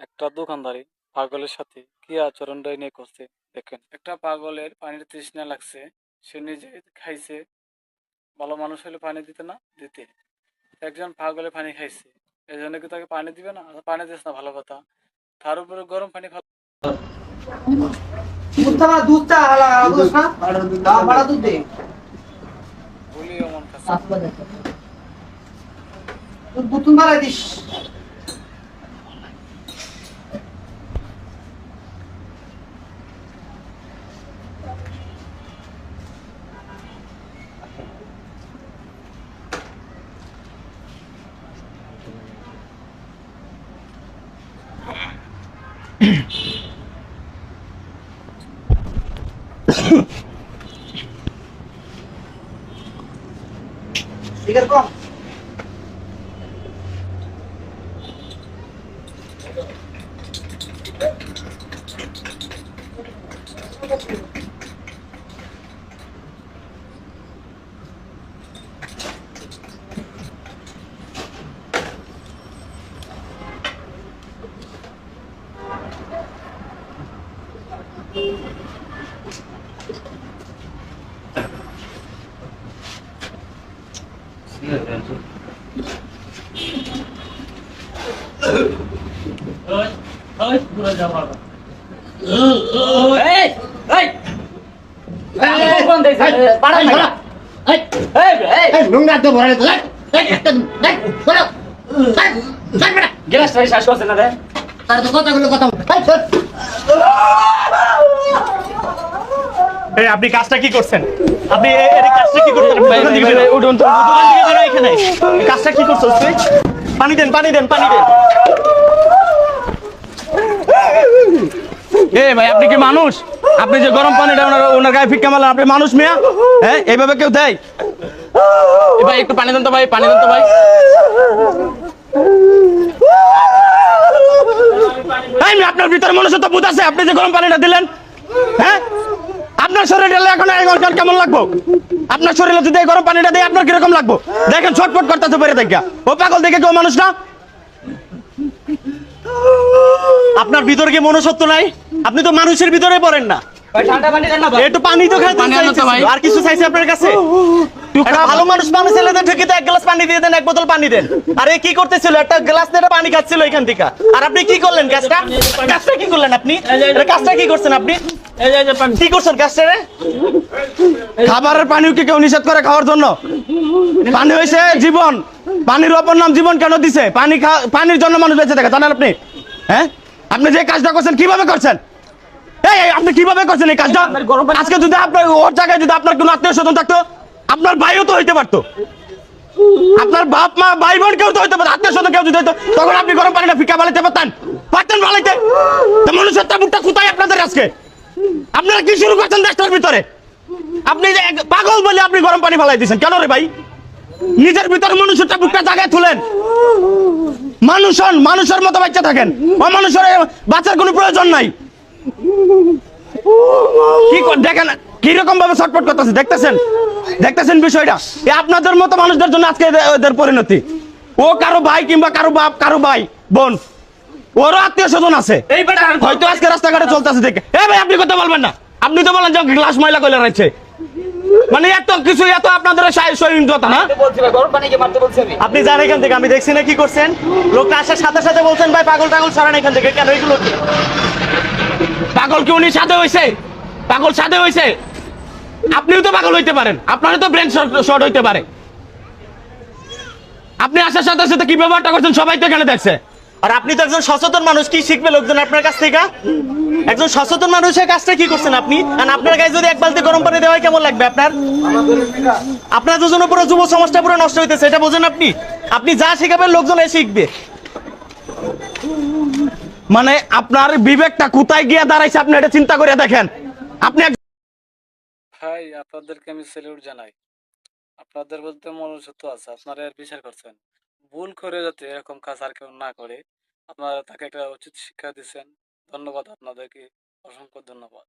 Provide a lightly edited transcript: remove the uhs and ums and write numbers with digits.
একটা দোকানদারি পাগলের সাথে কি আচরণটাই নিয়ে করছে দেখেন। একটা পাগলের পানির তৃষ্ণা লাগছে, সে নিজে খাইছে। ভালো মানুষ হলে পানি দিতে না দিতে, একজন পাগলে পানি খাইছে, এই জন্য কি তাকে পানি দিবে না? আচ্ছা, পানি দিস না ভালো কথা, তার উপরে গরম পানি ভালো। বলি অমন খাচ্ছে। আপনি কাজটা কি করছেন? আপনি এই কাজটা কি করছেন? উঠুন তো, এখানে কাজটা কি করছেন? পানি দেন, পানি দেন, পানি দেন। ভাই, আপনি কি মানুষ? আপনি যে গরম পানিটা ওনার গায়ে ফিক্কা মারলেন, আপনি মানুষ মিয়া? হ্যাঁ, এইভাবে কেউ দেয়? ভাই একটু পানি দেন তো ভাই, পানি দেন তো ভাই। আপনার ভিতরে মনুষ্যত্ব বোধ আছে? আপনি যে গরম পানিটা দিলেন, হ্যাঁ, আপনার শরীরে এখন কেমন লাগবো? আপনার শরীরে যদি গরম পানিটা দেয় আপনার কিরকম লাগবো? দেখেন ছটফট করতেছে বেড়ে দেখা। ও পাগল দেখে কেউ মানুষ না? আপনার ভিতরে কি মনুষ্যত্ব নাই? আপনি তো মানুষের ভিতরে পড়েন না। একটু পানি তো খাইতে আর কিছু চাইছে আপনার কাছে? ভালো মানুষ ছেলেদের ঠেকিতে এক গ্লাস পানি দিয়ে দেন, এক বোতল পানি দেন। আরে কি করতেছিল? একটা গ্লাস নিয়ে পানি খাচ্ছিল এখান থেকে। আর আপনি কি করলেন? কাজটা কি করলেন আপনি? কাজটা কি করছেন আপনি? কি করছেন কাজটা? খাবারের পানিও কি কেউ নিষেধ করে খাওয়ার জন্য? পানি হয়েছে জীবন। পানির অপর নাম জীবন কেন দিছে? পানির জন্য মানুষ বেঁচে থাকে, জানেন আপনি? হ্যাঁ, আপনি যে কাজটা করছেন কিভাবে করছেন? আপনি কিভাবে করছেন এই কাজটা? আজকে যদি আপনার ওর জায়গায় যদি আপনার কোনো আত্মীয় স্বজন থাকতো, আপনার ভাইও তো হইতে পারতো, আপনার বাপ মা ভাই বোন কেউ তো হইতে পারতো, আত্মীয় স্বজন কেউ যদি হইতো, তখন আপনি গরম পানিটা ফিকা বানাইতে পারতেন? বানাইতে? মনুষ্যত্ব মুখটা কোথায় আপনাদের আজকে? আপনারা কি শুরু করছেন দেশটার ভিতরে? আপনি যে পাগল বলে আপনি গরম পানি ফালাই দিচ্ছেন কেন রে ভাই? নিজের ভিতরে মনুষ্যত্ব মুখটা জায়গায় তুলেন। মানুষ হন, মানুষের মতো বাচ্চা থাকেন। অমানুষের বাচ্চার কোনো প্রয়োজন নাই। কি দেখেন কিরকম ভাবে ছটফট করতেছে, দেখতেছেন বিষয়টা? আপনাদের মতো মানুষদের জন্য আজকে এদের পরিণতি। ও কারো ভাই কিংবা কারো বাপ, কারো ভাই বোন, ওরও আত্মীয় স্বজন আছে, হয়তো আজকে রাস্তাঘাটে চলতেছে দেখে। ভাই, আপনি কথা বলবেন না? আপনি তো বলেন যে গ্লাস ময়লা কইলা রয়েছে, মানে এত কিছু, এত আপনাদের সহিংসতা না? আপনি জানেন এখান থেকে? আমি দেখছি না কি করছেন। লোকটা আসার সাথে সাথে বলছেন ভাই পাগল টাগল সরান এখান থেকে। কেন এগুলো? পাগল কি উনি সাথে হয়েছে? পাগল সাথে হয়েছে? আপনিও তো পাগল হইতে পারেন, আপনারও তো ব্রেন শর্ট হইতে পারে। আপনি আসার সাথে সাথে কি ব্যবহারটা করছেন সবাই তো এখানে দেখছে। আর আপনি তো একজন সচেতন মানুষ, কি শিখবে লোকজন আপনার কাছ থেকে? একজন সচেতন মানুষের কাজটা কি করছেন আপনি? আর আপনার গায়ে যদি এক বালতি গরম পানি দেওয়া হয় কেমন লাগবে আপনার? আপনার দুজনের পুরো যুব সমাজটা পুরো নষ্ট হইতেছে, এটা বোঝেন আপনি? আপনি যা শিখাবেন লোকজন এসে শিখবে। মানে আপনার বিবেকটা কোথায় গিয়ে দাঁড়াইছে আপনি এটা চিন্তা করে দেখেন। আপনি ভাই, আপনাদেরকে আমি স্যালুট জানাই। আপনাদের বলতে মনুষ্যত্ব আছে, আপনারা এর বিচার করছেন। ভুল করে যাতে এরকম কাজ আর কেউ না করে আপনারা তাকে একটা উচিত শিক্ষা দিচ্ছেন। ধন্যবাদ আপনাদেরকে, অসংখ্য ধন্যবাদ।